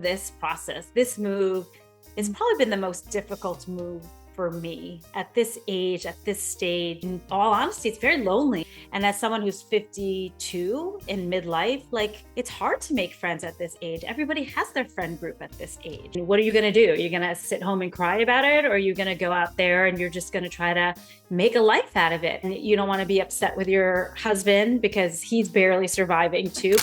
This process, this move, has probably been the most difficult move for me at this age, at this stage. In all honesty, it's very lonely. And as someone who's 52 in midlife, it's hard to make friends at this age. Everybody has their friend group at this age. What are you going to do? You're going to sit home and cry about it? Or are you going to go out there and you're just going to try to make a life out of it? And you don't want to be upset with your husband because he's barely surviving too.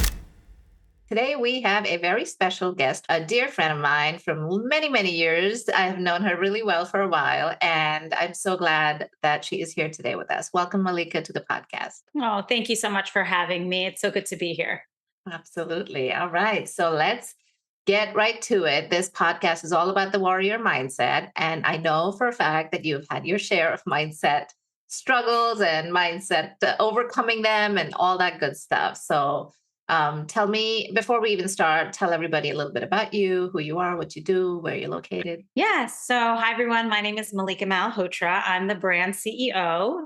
Today, we have a very special guest, a dear friend of mine from many, many years. I've known her really well for a while, and I'm so glad that she is here today with us. Welcome, Malika, to the podcast. Oh, thank you so much for having me. It's so good to be here. Absolutely. All right. So let's get right to it. This podcast is all about the warrior mindset. And I know for a fact that you've had your share of mindset struggles and mindset overcoming them and all that good stuff. So tell me, before we even start, tell everybody a little bit about you, who you are, what you do, where you're located. Yes. So, hi, everyone. My name is Mallika Malhotra. I'm the brand CEO.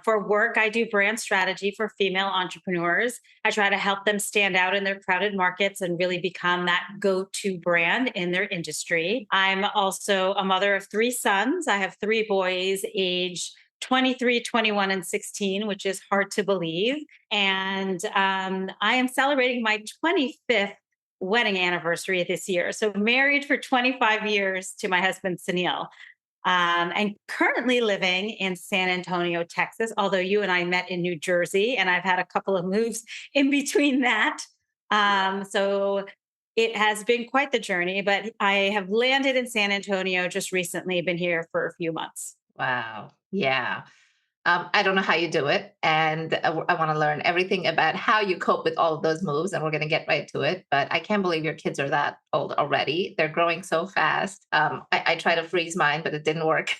For work, I do brand strategy for female entrepreneurs. I try to help them stand out in their crowded markets and really become that go to brand in their industry. I'm also a mother of three sons. I have three boys, age 23, 21, and 16, which is hard to believe. And I am celebrating my 25th wedding anniversary this year. So married for 25 years to my husband, Sunil, and currently living in San Antonio, Texas, although you and I met in New Jersey, and I've had a couple of moves in between that. So it has been quite the journey, but I have landed in San Antonio just recently, been here for a few months. Wow. Yeah. I don't know how you do it. And I want to learn everything about how you cope with all of those moves. And we're going to get right to it. But I can't believe your kids are that old already. They're growing so fast. I tried to freeze mine, but it didn't work.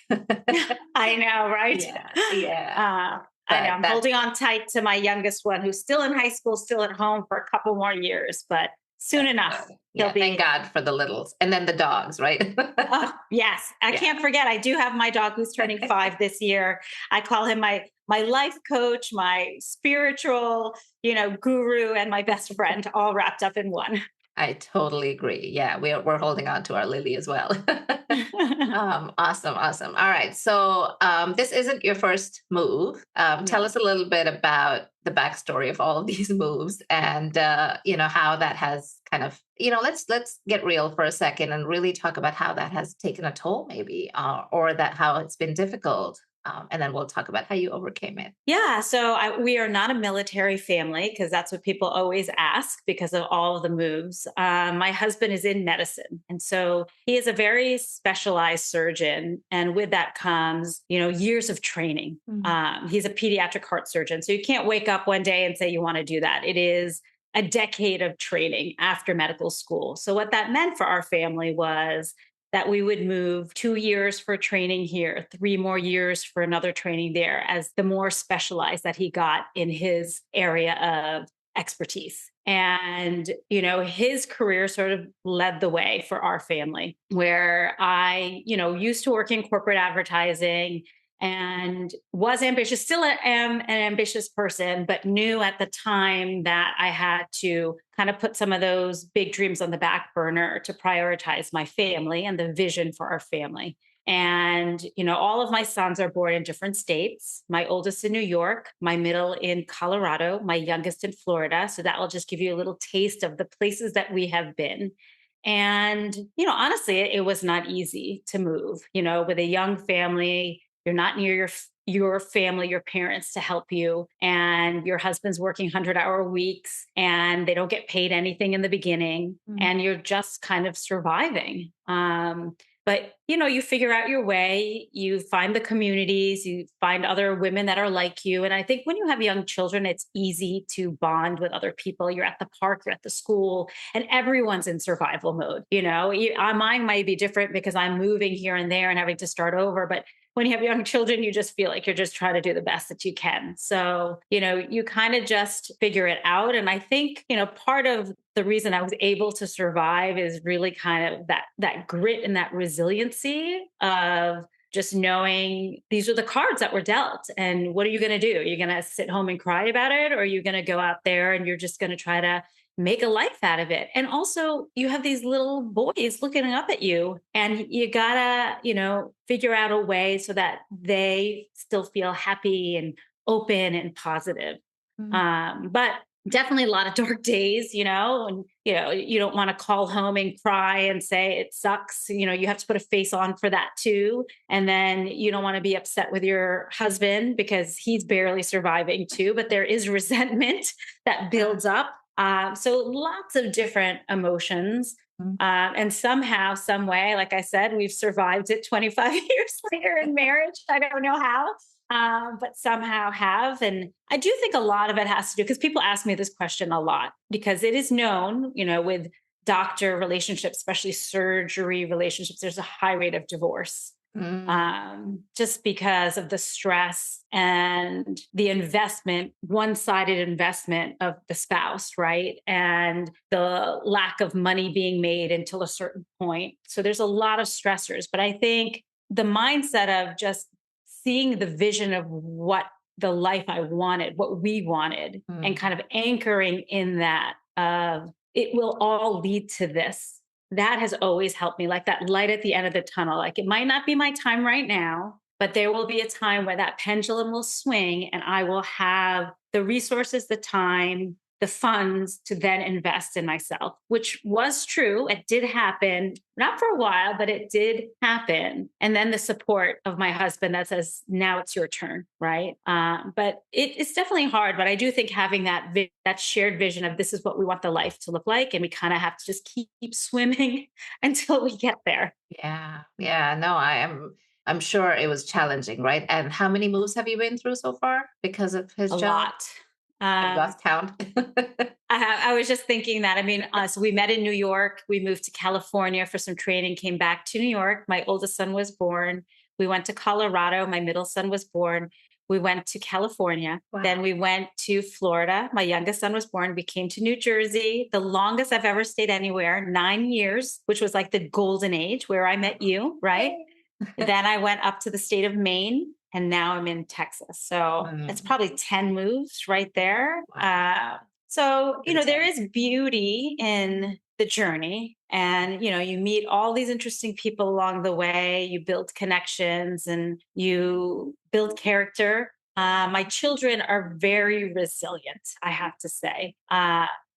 I know, right? Yeah. Yeah. I know. But I'm that's holding on tight to my youngest one who's still in high school, still at home for a couple more years, but soon that's enough, good. he'll Yeah. Thank be. God for the littles. And then the dogs, right? Oh, yes. I Yeah. can't forget. I do have my dog who's turning 5 this year. I call him my life coach, my spiritual, guru, and my best friend, all wrapped up in one. I totally agree. Yeah, we're holding on to our Lily as well. Awesome, awesome. All right, so this isn't your first move. Tell No. us a little bit about the backstory of all of these moves, and how that has kind of let's get real for a second and really talk about how that has taken a toll, maybe, or that how it's been difficult, and then we'll talk about how you overcame it. Yeah, so we are not a military family because that's what people always ask because of all of the moves. My husband is in medicine, and so he is a very specialized surgeon, and with that comes, years of training. Mm. He's a pediatric heart surgeon, so you can't wake up one day and say you want to do that. It is a decade of training after medical school. So what that meant for our family was that we would move 2 years for training here, 3 more years for another training there, as the more specialized that he got in his area of expertise. And, his career sort of led the way for our family, where I, used to work in corporate advertising and was ambitious, still am an ambitious person, but knew at the time that I had to kind of put some of those big dreams on the back burner to prioritize my family and the vision for our family. And, all of my sons are born in different states. My oldest in New York, my middle in Colorado, my youngest in Florida. So that will just give you a little taste of the places that we have been. And, honestly, it was not easy to move, with a young family. You're not near your family, your parents to help you, and your husband's working 100-hour weeks and they don't get paid anything in the beginning, Mm. and you're just kind of surviving. But you figure out your way, you find the communities, you find other women that are like you. And I think when you have young children, it's easy to bond with other people. You're at the park, you're at the school, and everyone's in survival mode. Mine might be different because I'm moving here and there and having to start over. But when you have young children, you just feel like you're just trying to do the best that you can. So, you kind of just figure it out. And I think, part of the reason I was able to survive is really kind of that grit and that resiliency of just knowing these are the cards that were dealt. And what are you going to do? You're going to sit home and cry about it, or are you going to go out there and you're just going to try to make a life out of it. And also, you have these little boys looking up at you, and you gotta, figure out a way so that they still feel happy and open and positive. Mm. But definitely a lot of dark days, and you don't want to call home and cry and say it sucks. You have to put a face on for that too. And then you don't want to be upset with your husband because he's barely surviving too. But there is resentment that Yeah. builds up. So lots of different emotions. Mm. And somehow, some way, like I said, we've survived it 25 years later in marriage. I don't know how, but somehow have. And I do think a lot of it has to do, because people ask me this question a lot, because it is known, with doctor relationships, especially surgery relationships, there's a high rate of divorce, Mm. just because of the stress and the investment, one sided investment of the spouse, right? And the lack of money being made until a certain point. So there's a lot of stressors. But I think the mindset of just seeing the vision of what the life I wanted, what we wanted, and Mm. kind of anchoring in that of it will all lead to this, that has always helped me, like that light at the end of the tunnel. Like, it might not be my time right now, but there will be a time where that pendulum will swing and I will have the resources, the time, the funds to then invest in myself, which was true. It did happen, not for a while, but it did happen. And then the support of my husband that says, now it's your turn, right? But it's definitely hard. But I do think having that shared vision of this is what we want the life to look like, and we kind of have to just keep swimming until we get there. Yeah. Yeah. No, I'm sure it was challenging, right? And how many moves have you been through so far because of his A job? lot. Have you Um, lost count? I was just thinking that. I mean, so we met in New York. We moved to California for some training, came back to New York. My oldest son was born. We went to Colorado. My middle son was born. We went to California. Then Wow. we went to Florida. My youngest son was born. We came to New Jersey, the longest I've ever stayed anywhere, 9 years, which was like the golden age where I met you, right? Then I went up to the state of Maine, and now I'm in Texas. So it's Mm. probably 10 moves right there. Wow. So, there Intense. is beauty in the journey. And, you meet all these interesting people along the way. You build connections and you build character. My children are very resilient, I have to say.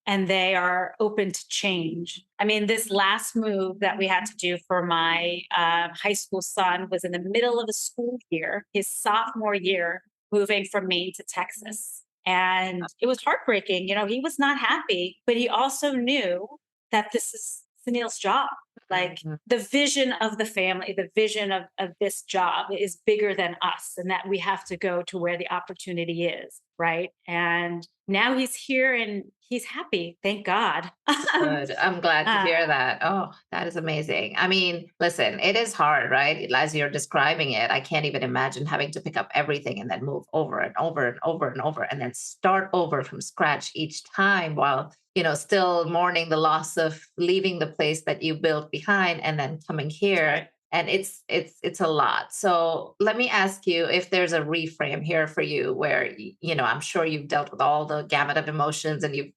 And they are open to change. I mean, this last move that we had to do for my high school son was in the middle of the school year, his sophomore year, moving from Maine to Texas. And it was heartbreaking. He was not happy, but he also knew that this is Sunil's job. Like, Mhm. the vision of the family, the vision of this job is bigger than us, and that we have to go to where the opportunity is. Right. And now he's here and he's happy. Thank God. Good. I'm glad to uh, hear that. Oh, that is amazing. I mean, listen, it is hard, right? As you're describing it, I can't even imagine having to pick up everything and then move over and over and over and over and then start over from scratch each time while, still mourning the loss of leaving the place that you built behind and then coming that's here. right. And it's a lot. So let me ask you if there's a reframe here for you where I'm sure you've dealt with all the gamut of emotions and you've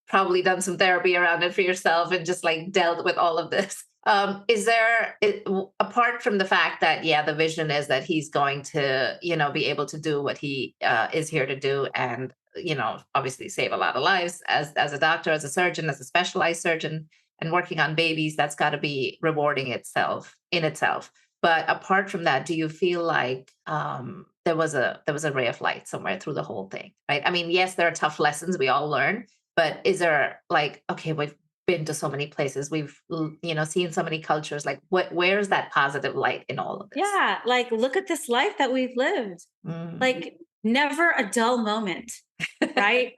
probably done some therapy around it for yourself and just like dealt with all of this. Is there, apart from the fact that, yeah, the vision is that he's going to, be able to do what he is here to do and, obviously save a lot of lives as a doctor, as a surgeon, as a specialized surgeon, and working on babies, that's got to be rewarding itself in itself. But apart from that, do you feel like there was a ray of light somewhere through the whole thing, right? I mean, yes, there are tough lessons we all learn, but is there like, okay, we've been to so many places, we've seen so many cultures. Like, where's that positive light in all of this? Yeah. Like, look at this life that we've lived. Mm. Like, never a dull moment, right?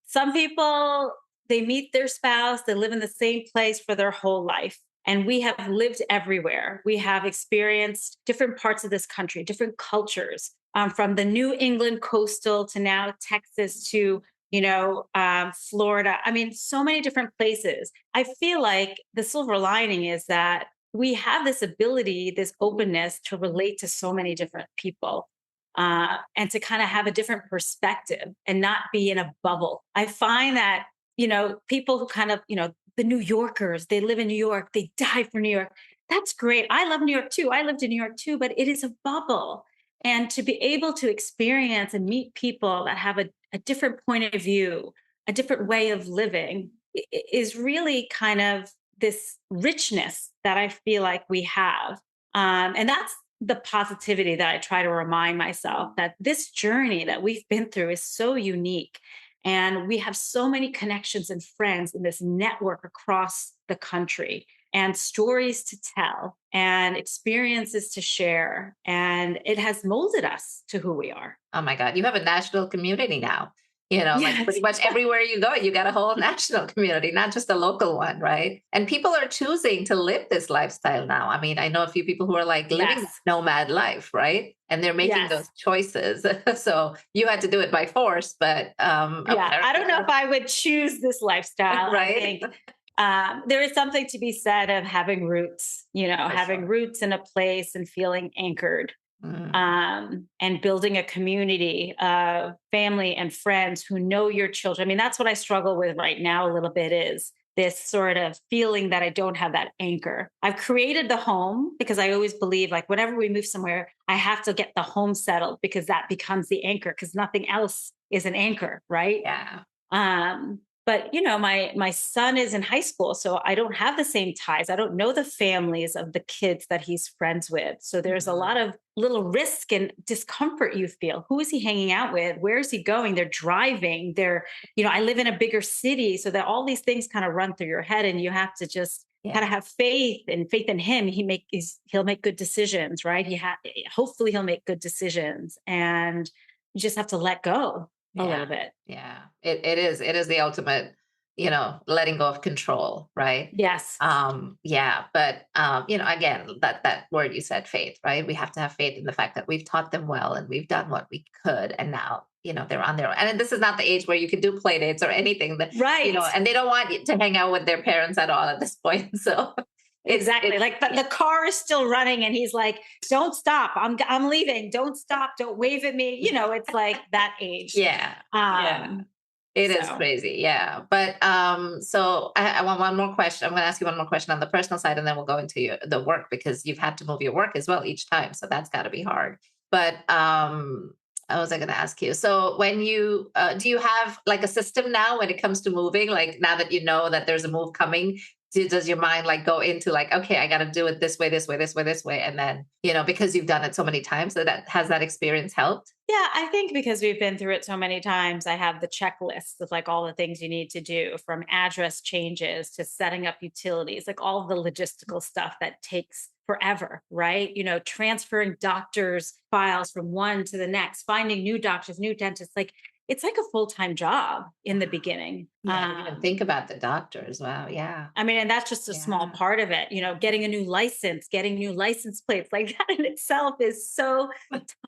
Some people, they meet their spouse, they live in the same place for their whole life. And we have lived everywhere. We have experienced different parts of this country, different cultures, from the New England coastal to now Texas to, Florida. I mean, so many different places. I feel like the silver lining is that we have this ability, this openness to relate to so many different people, and to kind of have a different perspective and not be in a bubble. I find that people who kind of, the New Yorkers, they live in New York, they die for New York. That's great. I love New York too. I lived in New York too, but it is a bubble. And to be able to experience and meet people that have a different point of view, a different way of living is really kind of this richness that I feel like we have. And that's the positivity that I try to remind myself that this journey that we've been through is so unique. And we have so many connections and friends in this network across the country, and stories to tell and experiences to share. And it has molded us to who we are. Oh my God, you have a national community now. Like Yes. pretty much everywhere you go, you got a whole national community, not just a local one, right? And people are choosing to live this lifestyle now. I mean, I know a few people who are like living that Yes. nomad life, right? And they're making Yes. those choices. So you had to do it by force, but Yeah. I apparently, don't know if I would choose this lifestyle. I right? think there is something to be said of having roots, For having sure. roots in a place and feeling anchored, Mm. and building a community of family and friends who know your children. I mean, that's what I struggle with right now a little bit, is this sort of feeling that I don't have that anchor. I've created the home because I always believe like whenever we move somewhere, I have to get the home settled because that becomes the anchor because nothing else is an anchor, right? Yeah. But my son is in high school, so I don't have the same ties. I don't know the families of the kids that he's friends with. So there's a Mhm. lot of little risk and discomfort you feel. Who is he hanging out with? Where is he going? They're driving. I live in a bigger city, so that all these things kind of run through your head, and you have to just kind of Yeah. have faith in him. He'll make good decisions, right? Hopefully he'll make good decisions, and you just have to let go a Yeah. little bit. Yeah. It is the ultimate, letting go of control, right? Yes. Yeah, but again, that word you said, faith, right? We have to have faith in the fact that we've taught them well and we've done what we could, and now, they're on their own. And this is not the age where you can do play dates or anything that, Right. and they don't want you to hang out with their parents at all at this point. So Exactly. it's Like the, yeah. the car is still running and he's like, "Don't stop. I'm leaving. Don't stop. Don't wave at me." It's like that age. Yeah. Yeah. Um It is so crazy, yeah. But so I want one more question. I'm going to ask you one more question on the personal side, and then we'll go into the work because you've had to move your work as well each time, so that's got to be hard. But what was I going to ask you? So when you do you have like a system now when it comes to moving? Like now that you know that there's a move coming, does your mind like go into like, okay, I got to do it this way, this way, this way, this way, and then because you've done it so many times, so that has that experience helped? yeah, I think because we've been through it so many times, I have the checklist of like all the things you need to do, from address changes to setting up utilities, like all of the logistical stuff that takes forever, right? Transferring doctors' files from one to the next, finding new doctors, new dentists. Like it's like a full-time job in the Wow. beginning. Yeah, I didn't even think about the doctors. Wow. Yeah. I mean, and that's just a small Yeah. part of it. Getting a new license, getting new license plates, like that in itself is so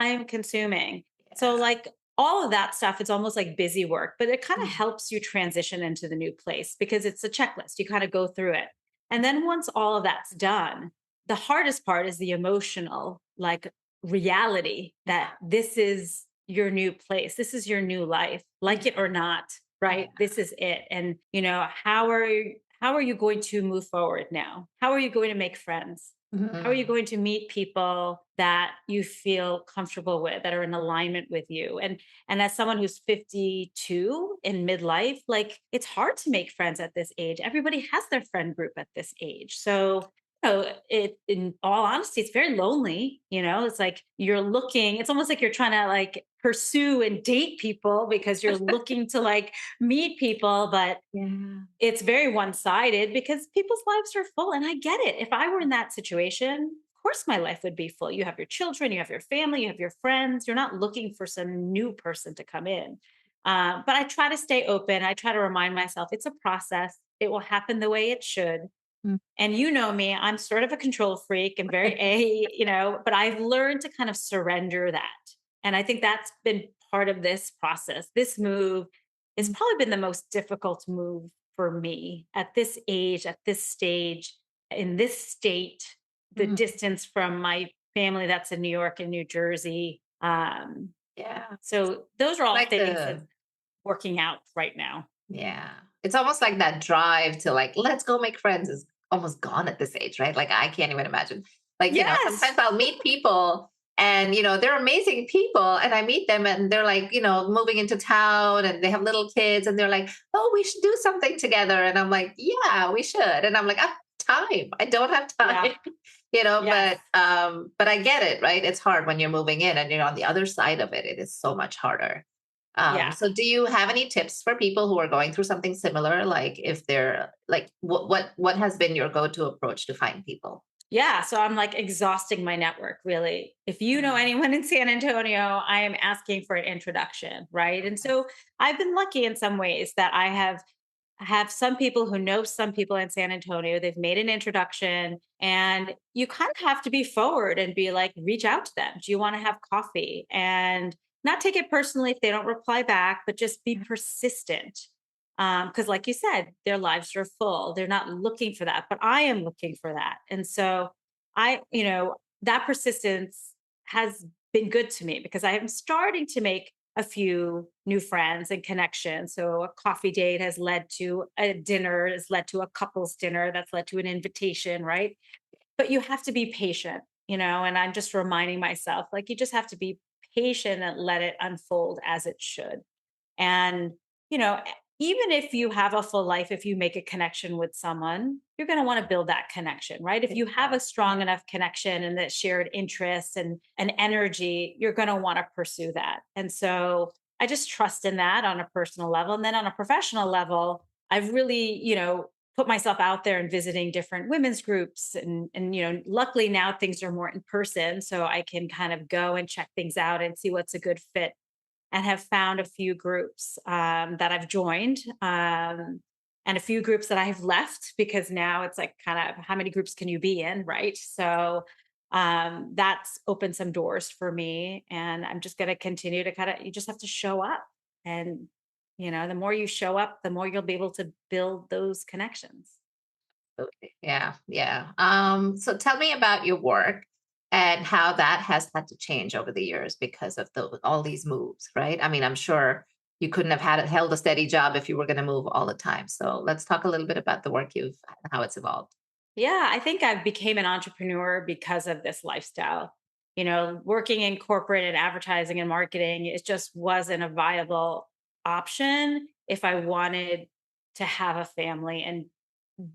time consuming. So, Yeah. like all of that stuff, it's almost like busy work, but it kind of Mhm. helps you transition into the new place because it's a checklist. You kind of go through it. And then once all of that's done, the hardest part is the emotional, like reality Yeah. that this is your new place. This is your new life, like it or Yeah. not, Yeah. right? This is it. And, how are you going to move forward now? How are you going to make friends? How are you Mhm. going to meet people that you feel comfortable with, that are in alignment with you? And as someone who's 52 in midlife, like it's hard to make friends at this age. Everybody has their friend group at this age. So, it in all honesty, it's very lonely. It's like you're looking, it's almost like you're trying to like pursue and date people because you're looking to like meet people, but Yeah. it's very one-sided because people's lives are full, and I get it. If I were in that situation, of course my life would be full. You have your children, you have your family, you have your friends. You're not looking for some new person to come in. But I try to stay open. I try to remind myself it's a process. It will happen the way it should. Mm. And you know me, I'm sort of a control freak and very but I've learned to kind of surrender that. And I think that's been part of this process. This move has Mm. probably been the most difficult move for me at this age, at this stage, in this state, the Mm. distance from my family that's in New York and New Jersey. Yeah. So those are all Like things that's the working out right now. Yeah. It's almost like that drive to like, let's go make friends is almost gone at this age, right? Like I can't even imagine. Like, Yes. sometimes I'll meet people and, they're amazing people. And I meet them and they're like, moving into town and they have little kids and they're like, oh, we should do something together. And I'm like, yeah, we should. And I'm like, I have time. I don't have Yeah. time. Yes. But I get it, right? It's hard when you're moving in and you're on the other side of it. It is so much harder. Yeah. So do you have any tips for people who are going through something similar? Like if they're like what has been your go-to approach to find people? Yeah. So I'm like exhausting my network, really. If you know Mm, anyone in San Antonio, I am asking for an introduction. Right. And okay. so I've been lucky in some ways that I have some people who know some people in San Antonio. They've made an introduction, and you kind of have to be forward and be like, reach out to them. Do you want to have coffee? And not take it personally if they don't reply back, but just be persistent. Because, like you said, their lives are full. They're not looking for that, but I am looking for that. And so that persistence has been good to me because I am starting to make a few new friends and connections. So a coffee date has led to a dinner, has led to a couple's dinner, that's led to an invitation, right? But you have to be patient, and I'm just reminding myself, like, you just have to be patient and let it unfold as it should. And, even if you have a full life, if you make a connection with someone, you're going to want to build that connection, right? If you have a strong enough connection and that shared interests and energy, you're going to want to pursue that. And so I just trust in that on a personal level. And then on a professional level, I've really, put myself out there and visiting different women's groups and luckily now things are more in person so I can kind of go and check things out and see what's a good fit and have found a few groups that I've joined and a few groups that I have left because now it's like kind of how many groups can you be in, right? So that's opened some doors for me. And I'm just going to continue to you just have to show up. And, the more you show up, the more you'll be able to build those connections. Okay. Yeah, yeah. So tell me about your work and how that has had to change over the years because of all these moves, right? I mean, I'm sure you couldn't have held a steady job if you were going to move all the time. So let's talk a little bit about the work how it's evolved. Yeah, I think I became an entrepreneur because of this lifestyle. Working in corporate and advertising and marketing, it just wasn't a viable option if I wanted to have a family and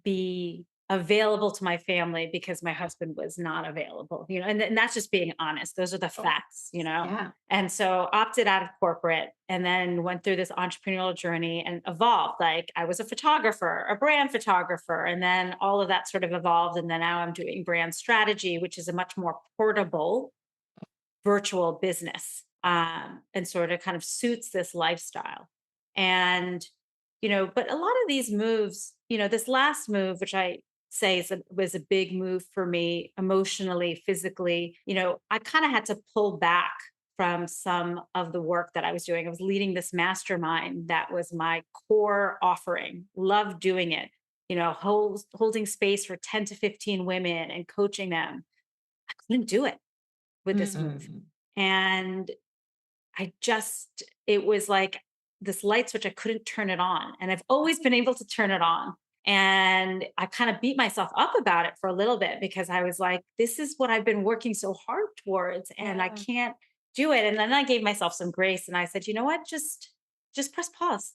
be available to my family because my husband was not available, and that's just being honest. Those are the Oh, facts. yeah. And so opted out of corporate and then went through this entrepreneurial journey and evolved. Like I was a photographer, a brand photographer, and then all of that sort of evolved. And then now I'm doing brand strategy, which is a much more portable virtual business and sort of kind of suits this lifestyle. And, but a lot of these moves, this last move, which I say was a big move for me emotionally, physically, I kind of had to pull back from some of the work that I was doing. I was leading this mastermind that was my core offering, loved doing it, holding space for 10 to 15 women and coaching them. I couldn't do it with this move. Mm-mm. And it was like this light switch, I couldn't turn it on. And I've always been able to turn it on. And I kind of beat myself up about it for a little bit because I was like, this is what I've been working so hard towards, and I Yeah. can't do it. And then I gave myself some grace and I said, you know what? Just press pause.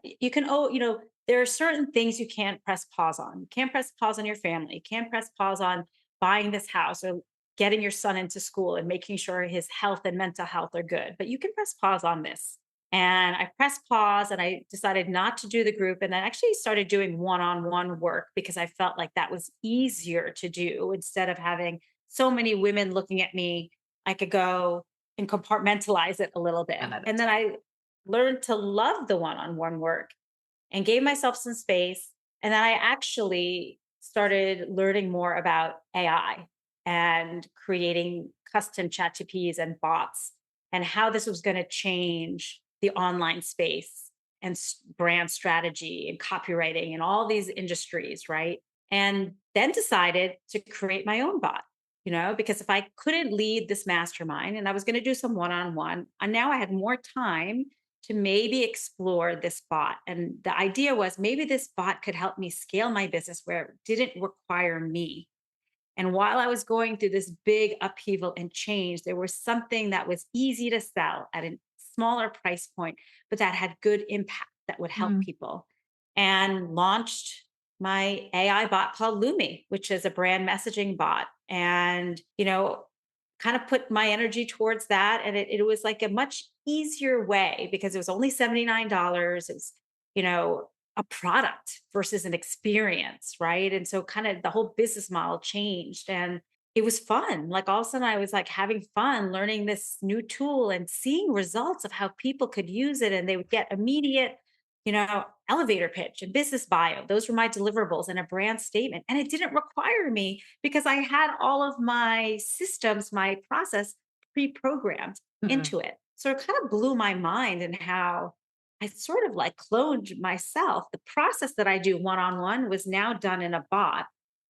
You can, there are certain things you can't press pause on. You can't press pause on your family. You can't press pause on buying this house or getting your son into school and making sure his health and mental health are good. But you can press pause on this. And I pressed pause and I decided not to do the group and then actually started doing one on one work because I felt like that was easier to do instead of having so many women looking at me. I could go and compartmentalize it a little bit. One at a And then time. I learned to love the one on one work and gave myself some space. And then I actually started learning more about AI and creating custom chat GPTs and bots and how this was going to change the online space and brand strategy and copywriting and all these industries, right? And then decided to create my own bot, because if I couldn't lead this mastermind and I was going to do some one on one, and now I had more time to maybe explore this bot. And the idea was maybe this bot could help me scale my business where it didn't require me. And while I was going through this big upheaval and change, there was something that was easy to sell at a smaller price point, but that had good impact that would help Mm. people. And launched my AI bot called Lumi, which is a brand messaging bot. And, kind of put my energy towards that. And it was like a much easier way because it was only $79. It was, you know, a product versus an experience, right? And so kind of the whole business model changed and it was fun. Like all of a sudden I was like having fun learning this new tool and seeing results of how people could use it and they would get immediate, elevator pitch and business bio. Those were my deliverables and a brand statement. And it didn't require me because I had all of my systems, my process pre-programmed Mhm. into it. So it kind of blew my mind and how I sort of like cloned myself. The process that I do one on one was now done in a bot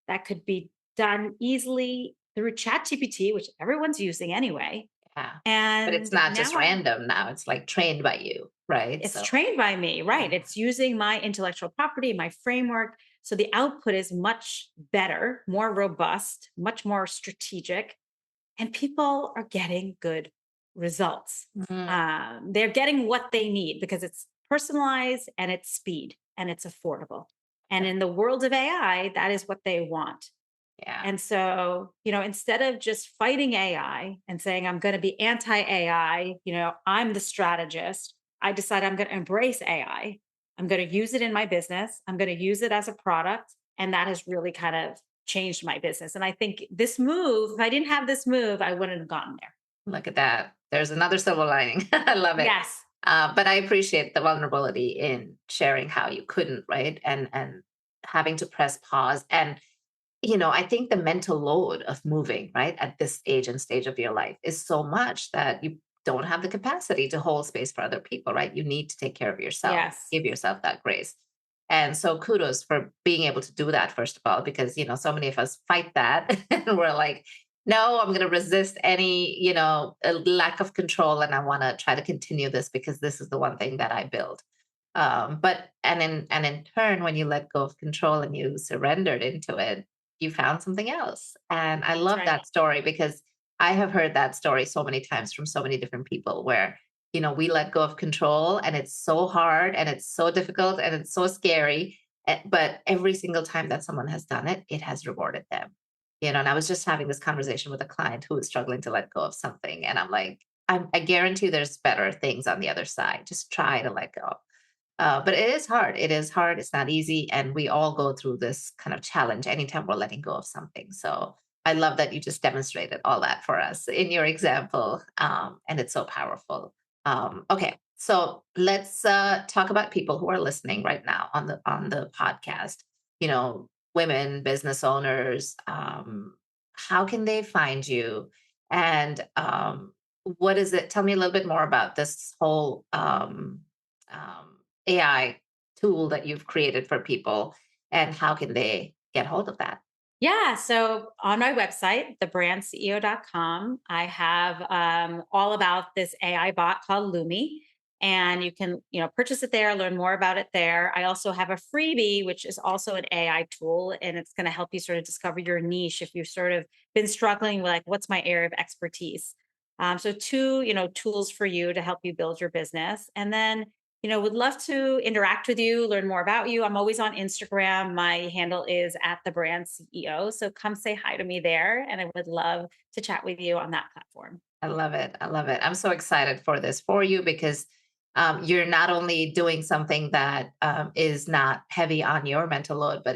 that could be done easily through ChatGPT, which everyone's using anyway. Yeah. But it's And not just now random now. It's like trained by you, right? it's So, trained by me, right? yeah. It's using my intellectual property, my framework. So the output is much better, more robust, much more strategic, and people are getting good results. Mhm. They're getting what they need because it's personalized and it's speed and it's affordable. And in the world of AI, that is what they want. Yeah. And so, instead of just fighting AI and saying, I'm going to be anti AI, I'm the strategist, I decided I'm going to embrace AI. I'm going to use it in my business. I'm going to use it as a product. And that has really kind of changed my business. And I think this move, if I didn't have this move, I wouldn't have gotten there. Look at that. There's another silver lining. I love it. Yes. But I appreciate the vulnerability in sharing how you couldn't, right? And having to press pause. And I think the mental load of moving, right, at this age and stage of your life is so much that you don't have the capacity to hold space for other people, right? You need to take care of yourself, Yes. give yourself that grace. And so kudos for being able to do that, first of all, because, so many of us fight that and we're like, no, I'm going to resist any, a lack of control. And I want to try to continue this because this is the one thing that I build. And in turn, when you let go of control and you surrendered into it, you found something else. And I That's love right. that story because I have heard that story so many times from so many different people where, we let go of control and it's so hard and it's so difficult and it's so scary. But every single time that someone has done it, it has rewarded them. And I was just having this conversation with a client who was struggling to let go of something. And I'm like, I guarantee you there's better things on the other side. Just try to let go. But it is hard. It is hard. It's not easy. And we all go through this kind of challenge anytime we're letting go of something. So I love that you just demonstrated all that for us in your example. And it's so powerful. Okay. So let's talk about people who are listening right now on the podcast. Women, business owners. How can they find you? And what is it? Tell me a little bit more about this whole AI tool that you've created for people and how can they get hold of that? Yeah. So on my website, thebrandceo.com, I have all about this AI bot called Lumi. And you can, purchase it there, learn more about it there. I also have a freebie, which is also an AI tool, and it's going to help you sort of discover your niche if you've sort of been struggling with like, what's my area of expertise? So two, tools for you to help you build your business. And then would love to interact with you, learn more about you. I'm always on Instagram. My handle is at the brand CEO. So come say hi to me there. And I would love to chat with you on that platform. I love it. I love it. I'm so excited for this for you because you're not only doing something that is not heavy on your mental load, but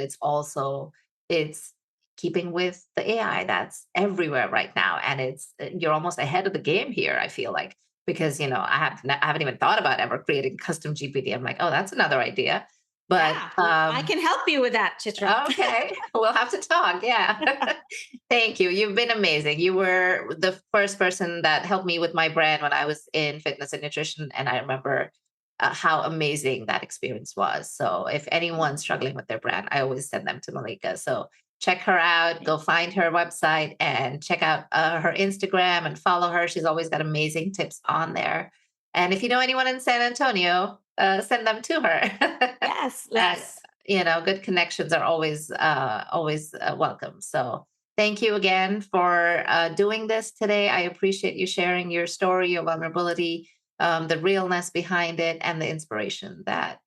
it's keeping with the AI that's everywhere right now, and you're almost ahead of the game here. I feel like because I haven't even thought about ever creating custom GPT. I'm like, oh, that's another idea, but Yeah. Well, I can help you with that, Chitra. okay, we'll have to talk. Yeah. Thank you. You've been amazing. You were the first person that helped me with my brand when I was in fitness and nutrition. And I remember how amazing that experience was. So if anyone's struggling with their brand, I always send them to Malika. So check her out, go find her website and check out her Instagram and follow her. She's always got amazing tips on there. And if you know anyone in San Antonio, send them to her. Yes, And yes. good connections are always welcome. So thank you again for doing this today. I appreciate you sharing your story, your vulnerability, the realness behind it, and the inspiration that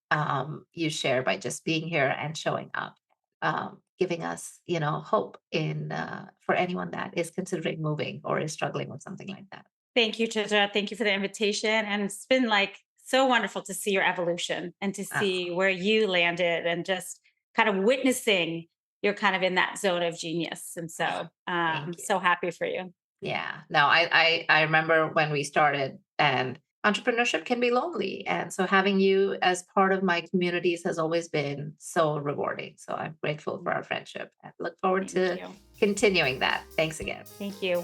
you share by just being here and showing up, giving us, hope in for anyone that is considering moving or is struggling with something like that. Thank you, Trisha. Thank you for the invitation. And it's been like so wonderful to see your evolution and to Oh, see where you landed and just kind of witnessing you're kind of in that zone of genius. And so thank you. so happy for you. Yeah. No, I remember when we started, and entrepreneurship can be lonely. And so having you as part of my communities has always been so rewarding. So I'm grateful for our friendship and look forward Thank to you. continuing that. Thanks again. Thank you.